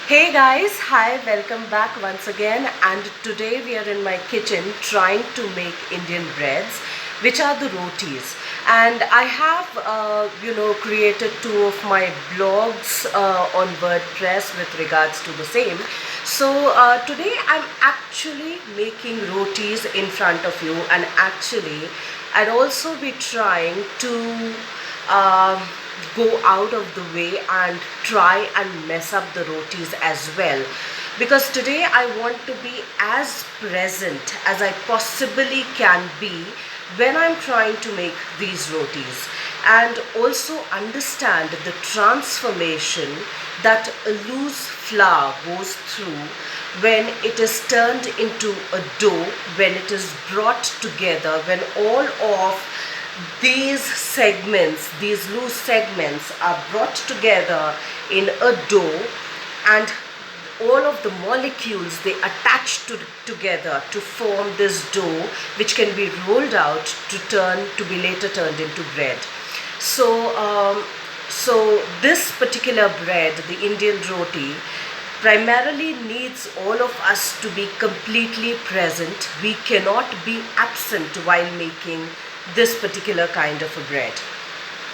Hey guys, hi, welcome back once again. And today we are in my kitchen trying to make Indian breads, which are the rotis. And I have, created two of my blogs on WordPress with regards to the same. So today I'm actually making rotis in front of you, and actually I'd also be trying to um, go out of the way and try and mess up the rotis as well, because today I want to be as present as I possibly can be when I'm trying to make these rotis, and also understand the transformation that a loose flour goes through when it is turned into a dough, when it is brought together, when all of these segments, these loose segments are brought together in a dough, and all of the molecules, they attach together to form this dough, which can be rolled out to be later turned into bread. So this particular bread, the Indian roti, primarily needs all of us to be completely present. We cannot be absent while making this particular kind of a bread.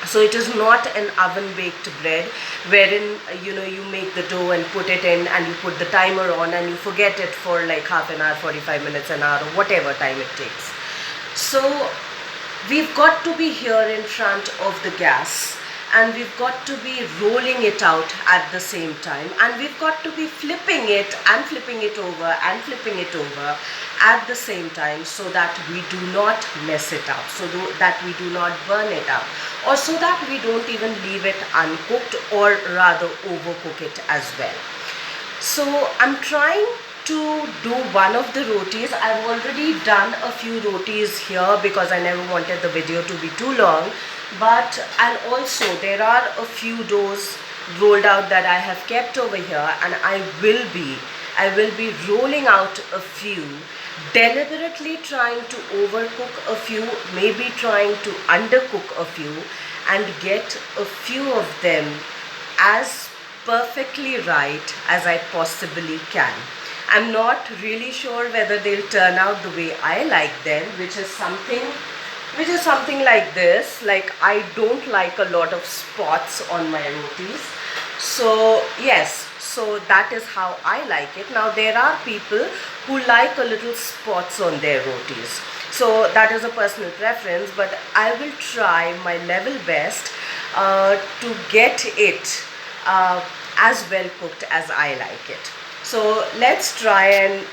So it is not an oven baked bread wherein you make the dough and put it in and you put the timer on and you forget it for like half an hour, 45 minutes, an hour, or whatever time it takes. So we've got to be here in front of the gas, and we've got to be rolling it out at the same time, and we've got to be flipping it and flipping it over and flipping it over at the same time, so that we do not mess it up, so that we do not burn it up, or so that we don't even leave it uncooked, or rather overcook it as well. So I'm trying to do one of the rotis. I've already done a few rotis here because I never wanted the video to be too long. And also there are a few doughs rolled out that I have kept over here, and I will be rolling out a few, deliberately trying to overcook a few, maybe trying to undercook a few, and get a few of them as perfectly right as I possibly can. I'm not really sure whether they'll turn out the way I like them, which is something like this. Like, I don't like a lot of spots on my rotis. So yes, so that is how I like it. Now there are people who like a little spots on their rotis. So that is a personal preference, but I will try my level best to get it as well cooked as I like it. So let's try and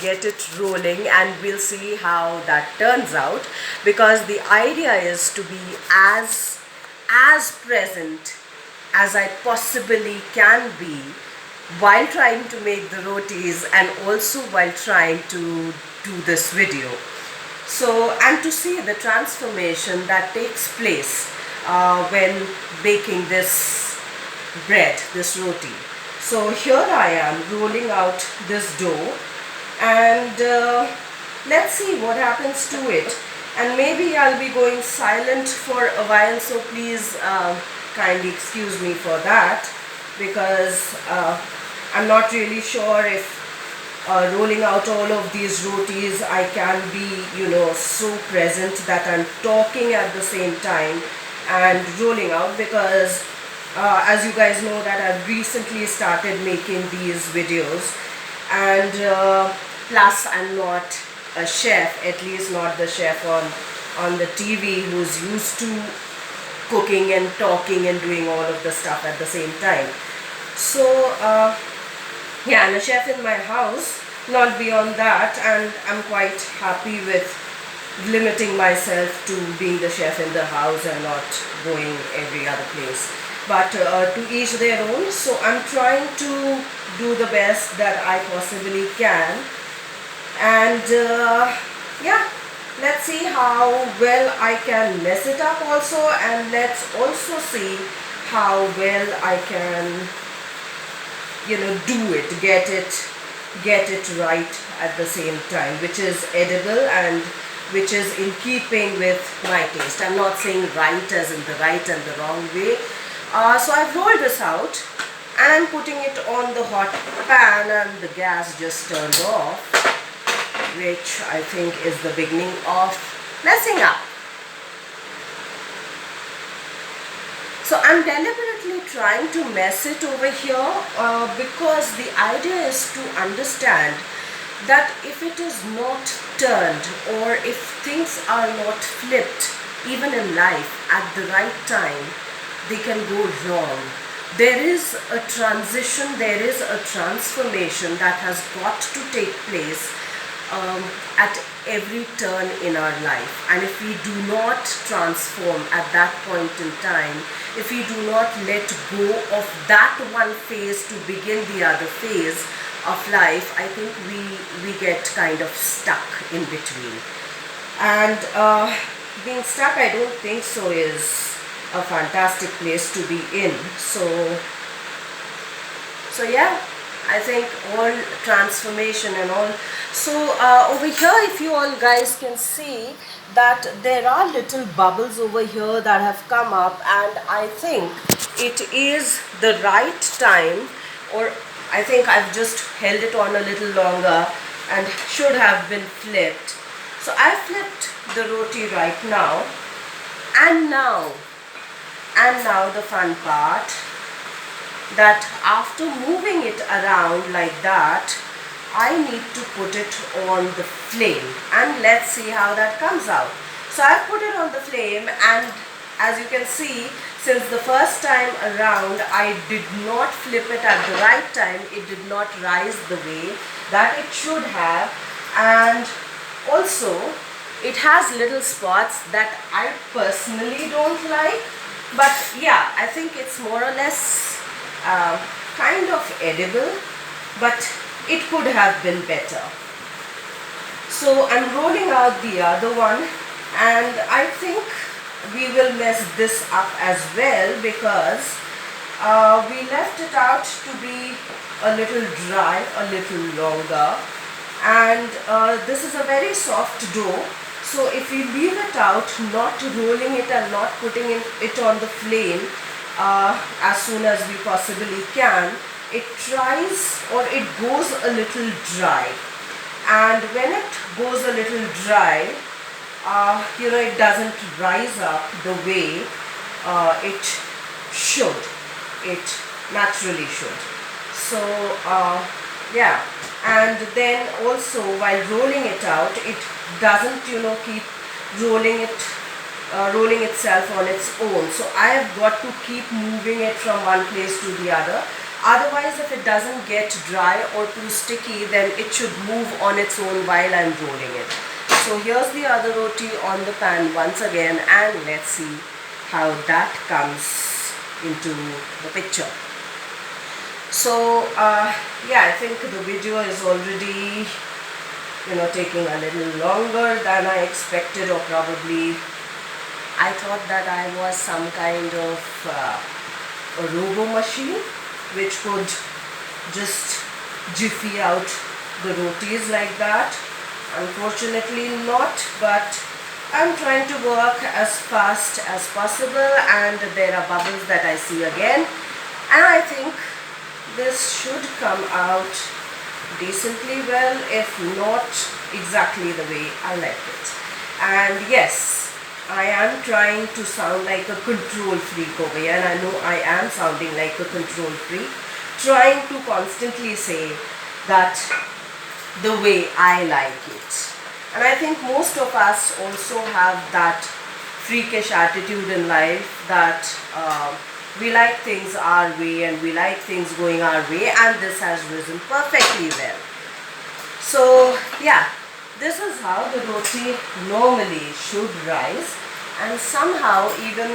get it rolling, and we'll see how that turns out, because the idea is to be as present as I possibly can be while trying to make the rotis, and also while trying to do this video. So, and to see the transformation that takes place when baking this bread, this roti. So here I am rolling out this dough, and let's see what happens to it. And maybe I'll be going silent for a while, so please kindly excuse me for that, because I'm not really sure if rolling out all of these rotis I can be so present that I'm talking at the same time and rolling out, because as you guys know that I've recently started making these videos, and plus I'm not a chef, at least not the chef on the TV who's used to cooking and talking and doing all of the stuff at the same time. So yeah, I'm a chef in my house, not beyond that, and I'm quite happy with limiting myself to being the chef in the house and not going every other place. But to each their own. So I'm trying to do the best that I possibly can, and yeah, let's see how well I can mess it up also, and let's also see how well I can do it, get it right at the same time, which is edible and which is in keeping with my taste. I'm not saying right as in the right and the wrong way. So I've rolled this out, And I'm putting it on the hot pan and the gas just turned off, which I think is the beginning of messing up. So I'm deliberately trying to mess it over here because the idea is to understand that if it is not turned, or if things are not flipped even in life at the right time, they can go wrong. There is a transition, there is a transformation that has got to take place at every turn in our life. And if we do not transform at that point in time, if we do not let go of that one phase to begin the other phase of life, I think we get kind of stuck in between. And being stuck, I don't think so is a fantastic place to be in. So yeah, I think all transformation and all. So over here, if you all guys can see that there are little bubbles over here that have come up, and I think it is the right time, or I think I've just held it on a little longer and should have been flipped. So I flipped the roti right now, and now the fun part, that after moving it around like that, I need to put it on the flame, and let's see how that comes out. So I've put it on the flame, and as you can see, since the first time around I did not flip it at the right time, it did not rise the way that it should have, and also it has little spots that I personally don't like, but yeah, I think it's more or less kind of edible, but it could have been better. So I'm rolling out the other one, and I think we will mess this up as well, because we left it out to be a little dry, a little longer, and this is a very soft dough. So if we leave it out, not rolling it and not putting it on the flame as soon as we possibly can, it tries, or it goes a little dry. And when it goes a little dry, it doesn't rise up the way it should, it naturally should. So yeah, and then also while rolling it out, it doesn't keep rolling itself on its own. So I have got to keep moving it from one place to the other. Otherwise, if it doesn't get dry or too sticky, then it should move on its own while I'm rolling it. So here's the other roti on the pan once again, and let's see how that comes into the picture. So yeah, I think the video is already taking a little longer than I expected, or probably I thought that I was some kind of a robo machine which could just jiffy out the rotis like that. Unfortunately not, but I'm trying to work as fast as possible, and there are bubbles that I see again, and I think this should come out decently well, if not exactly the way I like it. And yes, I am trying to sound like a control freak over here, and I know I am sounding like a control freak, trying to constantly say that the way I like it. And I think most of us also have that freakish attitude in life, that we like things our way, and we like things going our way, and this has risen perfectly well. So yeah, this is how the roti normally should rise, and somehow even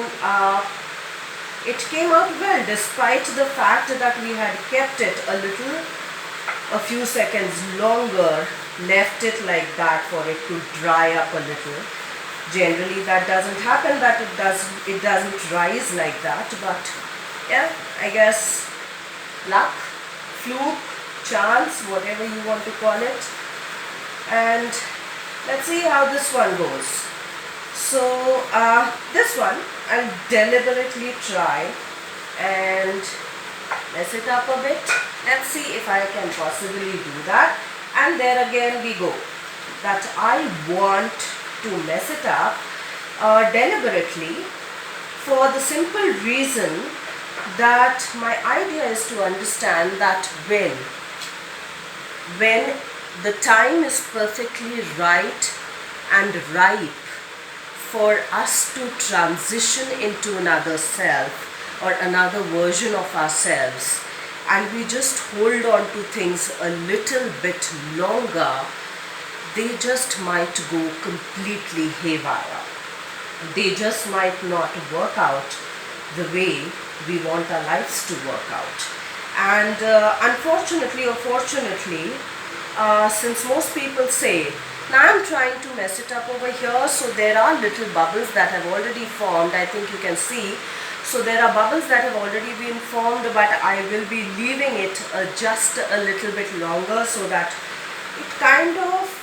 it came out well, despite the fact that we had kept it a few seconds longer, left it like that for it to dry up a little. Generally that doesn't happen, that it doesn't rise like that, but yeah, I guess luck, fluke, chance, whatever you want to call it. And let's see how this one goes. So this one I'll deliberately try and mess it up a bit. Let's see if I can possibly do that. And there again we go. That I want to mess it up deliberately, for the simple reason that my idea is to understand that when the time is perfectly right and ripe for us to transition into another self or another version of ourselves, and we just hold on to things a little bit longer, they just might go completely haywire. They just might not work out the way we want our lives to work out. And unfortunately or fortunately, since most people say, now I'm trying to mess it up over here, so there are little bubbles that have already formed. I think you can see. So there are bubbles that have already been formed, but I will be leaving it just a little bit longer so that it kind of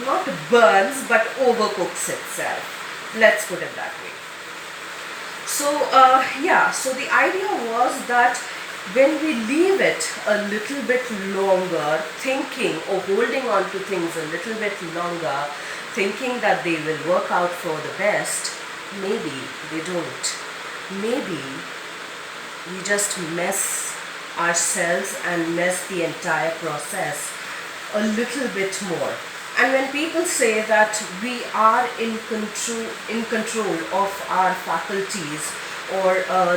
not burns but overcooks itself. Let's put it that way. So yeah, so the idea was that when we leave it a little bit longer, thinking or holding on to things a little bit longer, thinking that they will work out for the best, maybe they don't. Maybe we just mess ourselves and mess the entire process a little bit more. And when people say that we are in control of our faculties, or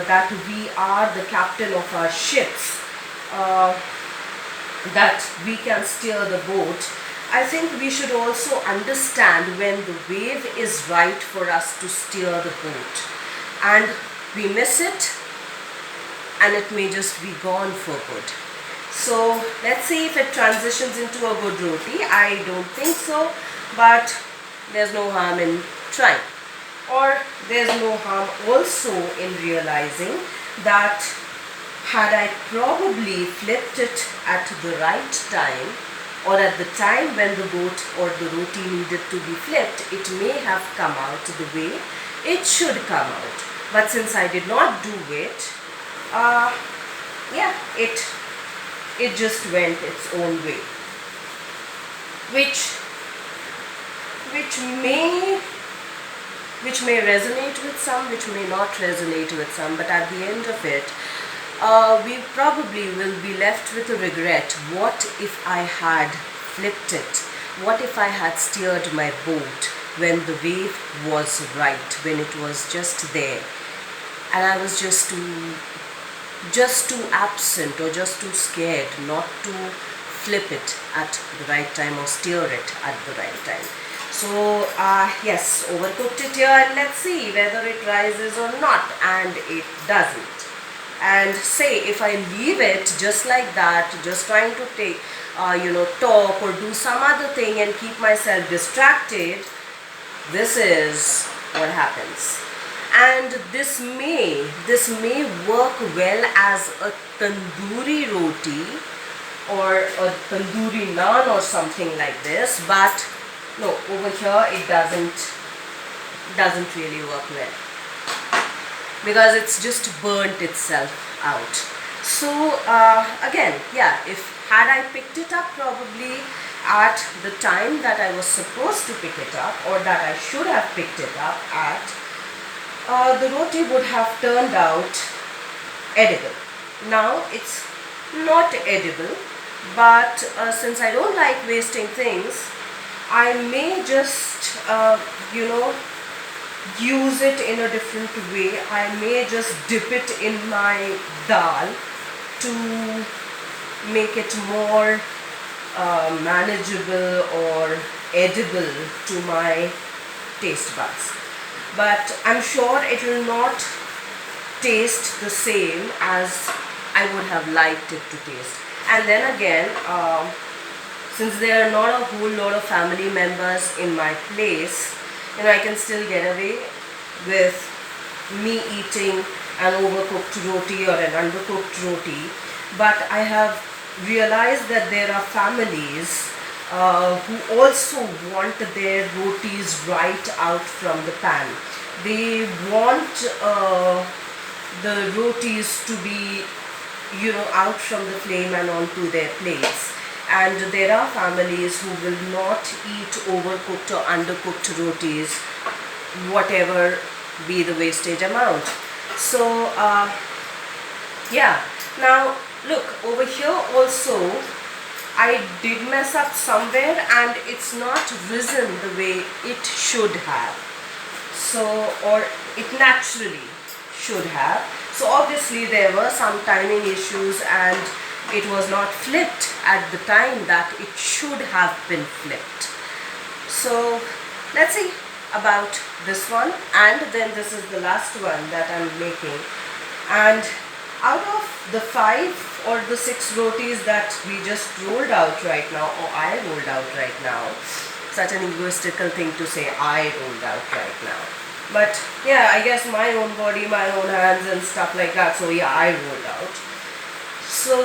that we are the captain of our ships, that we can steer the boat, I think we should also understand when the wave is right for us to steer the boat. And we miss it, and it may just be gone for good. So let's see if it transitions into a good roti. I don't think so, but there's no harm in trying. Or there's no harm also in realizing that had I probably flipped it at the right time, or at the time when the boat or the roti needed to be flipped, it may have come out the way it should come out. But since I did not do it, yeah, it just went its own way, which may resonate with some, which may not resonate with some, but at the end of it, we probably will be left with a regret. What if I had flipped it? What if I had steered my boat when the wave was right, when it was just there, and I was just too absent or just too scared not to flip it at the right time or steer it at the right time. So yes, overcooked it here, and let's see whether it rises or not. And it doesn't. And say if I leave it just like that, just trying to take talk or do some other thing and keep myself distracted, this is what happens. And this may work well as a tandoori roti or a tandoori naan or something like this, but no, over here it doesn't really work well, because it's just burnt itself out. So again, yeah, had I picked it up probably at the time that I was supposed to pick it up, or that I should have picked it up at, the roti would have turned out edible. Now it's not edible, but since I don't like wasting things, I may just use it in a different way. I may just dip it in my dal to make it more manageable or edible to my taste buds. But I'm sure it will not taste the same as I would have liked it to taste. And then again, since there are not a whole lot of family members in my place, I can still get away with me eating an overcooked roti or an undercooked roti. But I have realized that there are families who also want their rotis right out from the pan. They want the rotis to be out from the flame and onto their plates. And there are families who will not eat overcooked or undercooked rotis, whatever be the wastage amount. So yeah, now look over here also, I did mess up somewhere and it's not risen the way it should have. So, or it naturally should have. So obviously there were some timing issues and it was not flipped at the time that it should have been flipped. So let's see about this one, and then this is the last one that I'm making. And out of the 5 or the 6 rotis that we just rolled out right now, or I rolled out right now, such an egoistical thing to say, I rolled out right now. But yeah, I guess my own body, my own hands and stuff like that. So yeah, I rolled out. So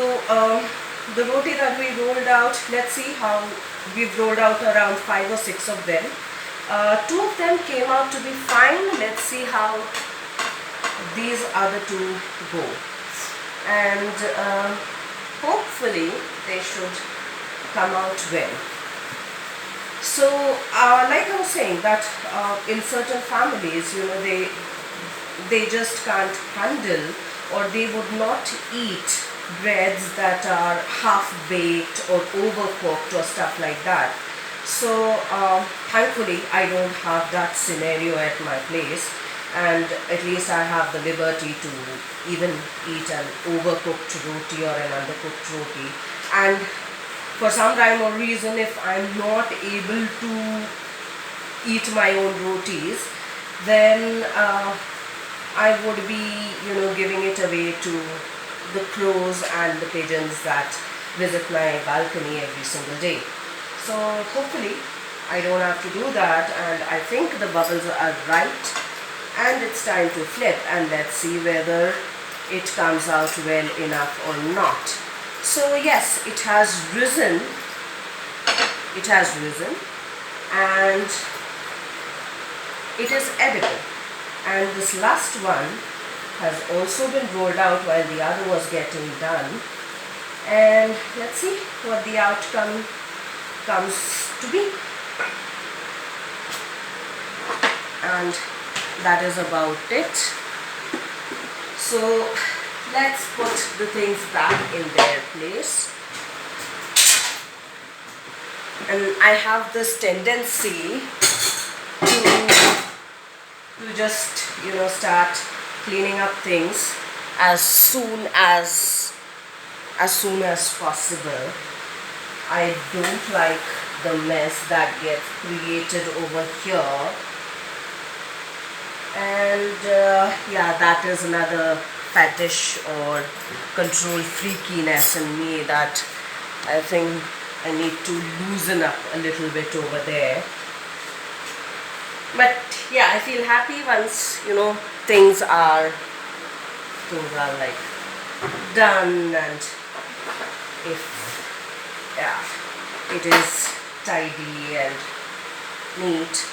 the roti that we rolled out, let's see how we've rolled out around 5 or 6 of them. 2 of them came out to be fine. Let's see how these other 2 go. And hopefully they should come out well. So like I was saying that in certain families, they just can't handle, or they would not eat breads that are half baked or overcooked or stuff like that. So thankfully I don't have that scenario at my place, and at least I have the liberty to even eat an overcooked roti or an undercooked roti. And for some rhyme or reason, if I'm not able to eat my own rotis, then I would be giving it away to the crows and the pigeons that visit my balcony every single day. So hopefully I don't have to do that, and I think the bubbles are right, and it's time to flip, and let's see whether it comes out well enough or not. So yes, it has risen, and it is edible. And this last one has also been rolled out while the other was getting done, and let's see what the outcome comes to be. And that is about it. So let's put the things back in their place. And I have this tendency to just start cleaning up things as soon as possible. I don't like the mess that gets created over here. And yeah, that is another fetish or control freakiness in me that I think I need to loosen up a little bit over there. But yeah, I feel happy once things are like done, and if it is tidy and neat.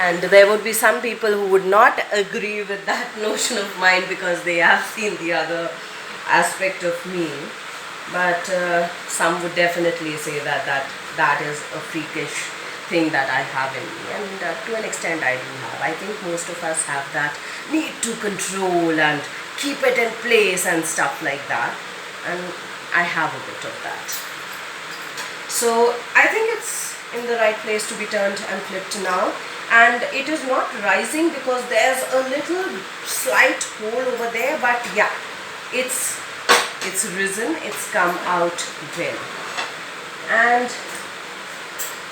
And there would be some people who would not agree with that notion of mine because they have seen the other aspect of me. But some would definitely say that is a freakish thing that I have in me. And to an extent I do have. I think most of us have that need to control and keep it in place and stuff like that. And I have a bit of that. So I think it's in the right place to be turned and flipped now. And it is not rising because there's a little slight hole over there, but yeah, it's risen, it's come out well, and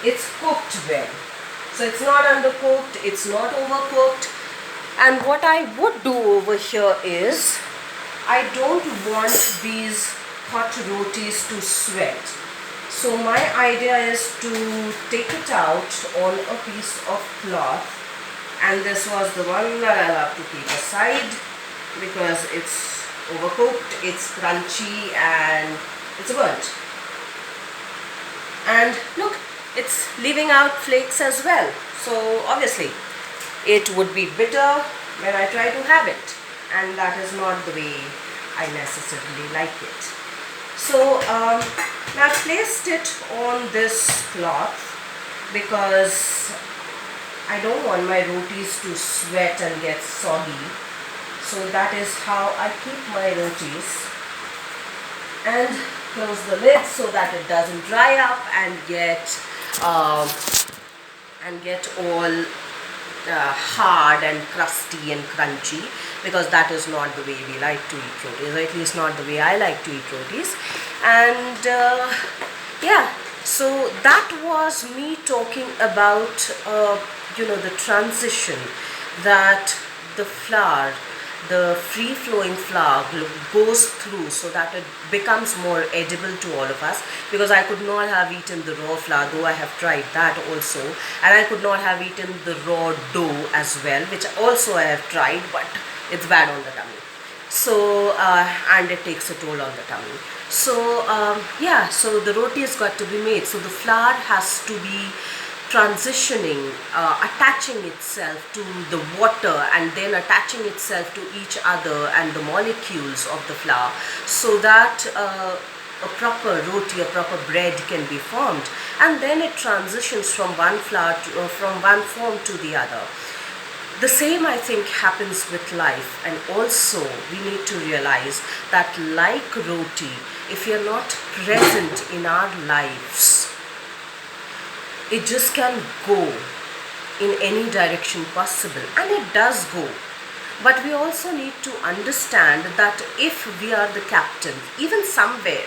it's cooked well. So it's not undercooked, it's not overcooked. And what I would do over here is, I don't want these hot rotis to sweat. So my idea is to take it out on a piece of cloth, and this was the one that I'll have to keep aside because it's overcooked, it's crunchy, and it's burnt. And look, it's leaving out flakes as well. So obviously it would be bitter when I try to have it, and that is not the way I necessarily like it. So now I've placed it on this cloth because I don't want my rotis to sweat and get soggy. So that is how I keep my rotis. And close the lid so that it doesn't dry up and get all hard and crusty and crunchy, because that is not the way we like to eat rotis, or at least not the way I like to eat rotis. And yeah, so that was me talking about the transition that the flour, the free flowing flour, goes through so that it becomes more edible to all of us, because I could not have eaten the raw flour, though I have tried that also, and I could not have eaten the raw dough as well, which also I have tried, but it's bad on the tummy. So and it takes a toll on the tummy. So yeah, so the roti has got to be made. So the flour has to be transitioning, attaching itself to the water and then attaching itself to each other and the molecules of the flour, so that a proper roti, a proper bread can be formed, and then it transitions from one flour to, from one form to the other. The same, I think, happens with life, and also we need to realize that, like roti, if you're not present in our lives, it just can go in any direction possible, and it does go. But we also need to understand that if we are the captain, even somewhere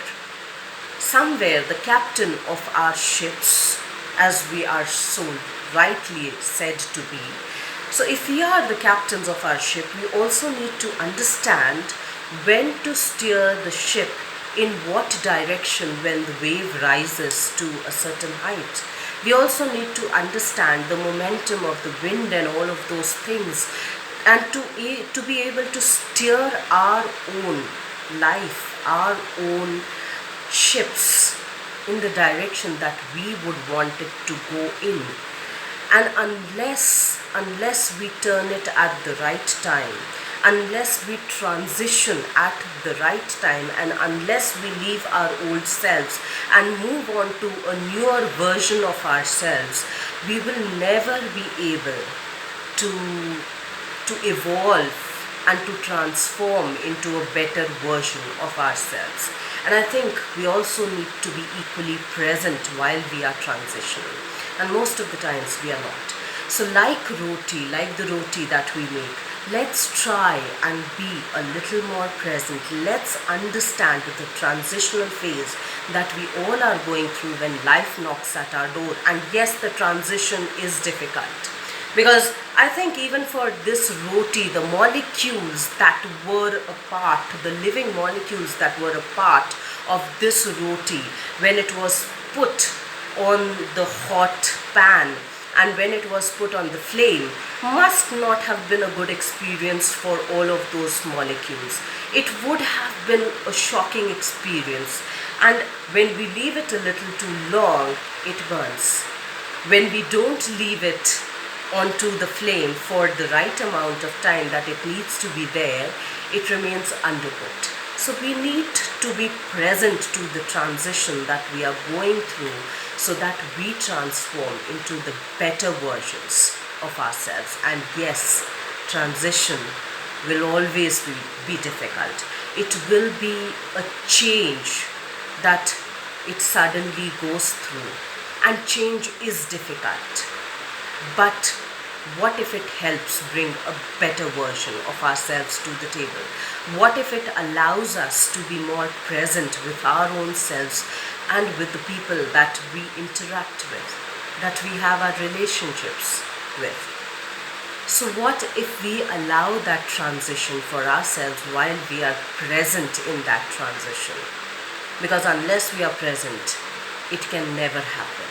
the captain of our ships, as we are so rightly said to be. So if we are the captains of our ship, we also need to understand when to steer the ship, in what direction when the wave rises to a certain height. We also need to understand the momentum of the wind and all of those things, and to be able to steer our own life, our own ships in the direction that we would want it to go in. And unless we turn it at the right time, unless we transition at the right time, and unless we leave our old selves and move on to a newer version of ourselves, we will never be able to evolve and to transform into a better version of ourselves. And I think we also need to be equally present while we are transitioning, and most of the times we are not. So like the roti that we make, let's try and be a little more present. Let's understand the transitional phase that we all are going through when life knocks at our door. And yes, the transition is difficult, because I think even for this roti, the molecules that were a part, the living molecules that were a part of this roti, when it was put on the hot pan and when it was put on the flame, must not have been a good experience for all of those molecules. It would have been a shocking experience. And when we leave it a little too long, it burns. When we don't leave it onto the flame for the right amount of time that it needs to be there, it remains undercooked. So we need to be present to the transition that we are going through, so that we transform into the better versions of ourselves. And yes, transition will always be difficult. It will be a change that it suddenly goes through, and change is difficult. But what if it helps bring a better version of ourselves to the table? What if it allows us to be more present with our own selves and with the people that we interact with, that we have our relationships with? So what if we allow that transition for ourselves while we are present in that transition? Because unless we are present, it can never happen.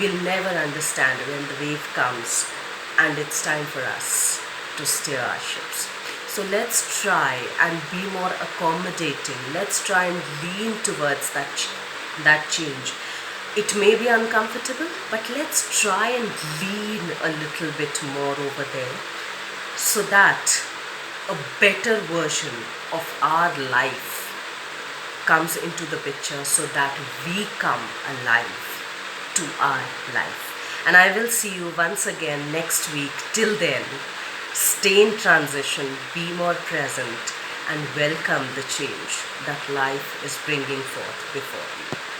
We'll never understand when the wave comes and it's time for us to steer our ships. So let's try and be more accommodating. Let's try and lean towards that change. It may be uncomfortable, but let's try and lean a little bit more over there, so that a better version of our life comes into the picture so that we come alive to our life. And I will see you once again next week. Till then, stay in transition, be more present, and welcome the change that life is bringing forth before you.